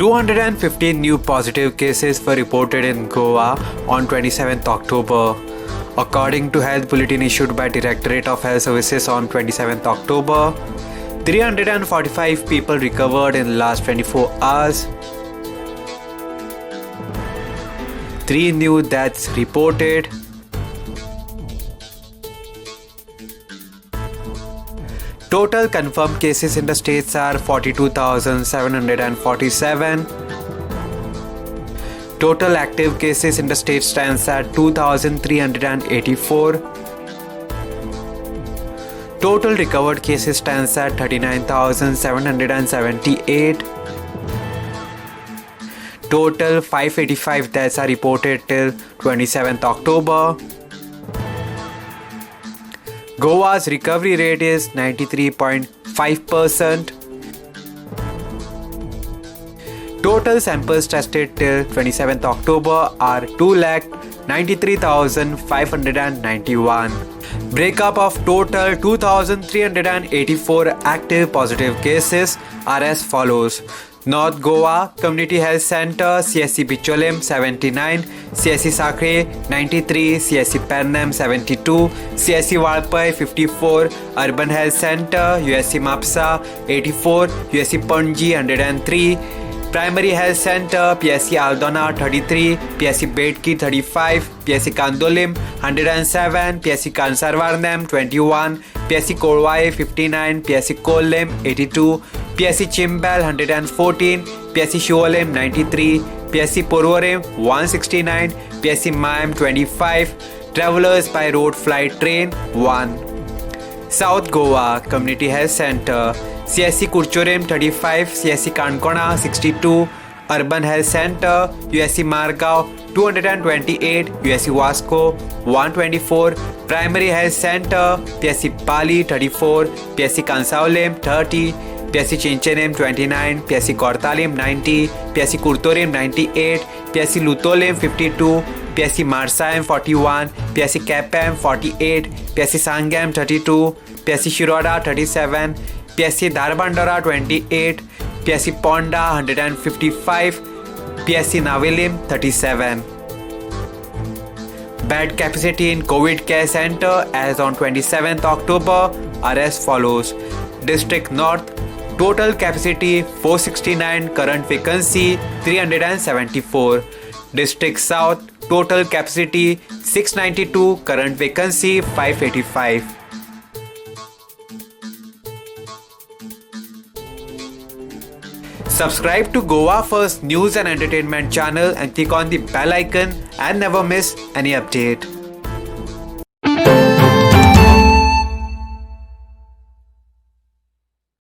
215 new positive cases were reported in Goa on 27th October. According to health bulletin issued by Directorate of Health Services on 27th October, 345 people recovered in the last 24 hours. 3 new deaths reported. Total confirmed cases in the states are 42,747. Total active cases in the state stands at 2,384. Total recovered cases stands at 39,778. Total 585 deaths are reported till 27th October. Goa's recovery rate is 93.5%. Total samples tested till 27th October are 2,93,591. Breakup of total 2,384 active positive cases are as follows. North Goa Community Health Center CSC Bicholim 79, CSC Sakre 93, CSC Pernam 72, CSC Valpai 54, Urban Health Center USC Mapsa 84, USC Panji 103, Primary Health Center PSC Aldona 33, PSC Bedki 35, PSC Kandolim 107, PSC Kansarvarnam 21, PSC Korwai 59, PSC Kollem 82, PSC Chimbal 114, PSC Shuolem 93, PSC Porvorim 169, PSC Mayam 25, Travelers by Road Flight Train 1. South Goa Community Health Center CSC Kurchorim 35, CSC Kankona 62, Urban Health Center USC Margao 228, USC Vasco 124, Primary Health Center PSC Pali 34, PSC Kansaulem 30, PSC Chinchenem 29, PSC Kortalim 90, PSC Kurtorim 98, PSC Lutolim 52, PSC Marsayam 41, PSC Kapam 48, PSC Sangam 32, PSC Shiroda 37, PSC Darbandara 28, PSC Ponda 155, PSC Navilim 37. Bed capacity in COVID Care Center as on 27th October are as follows. District North total capacity 469, current vacancy 374. District South total capacity 692, current vacancy 585. Subscribe to Goa First News and Entertainment channel and click on the bell icon and never miss any update.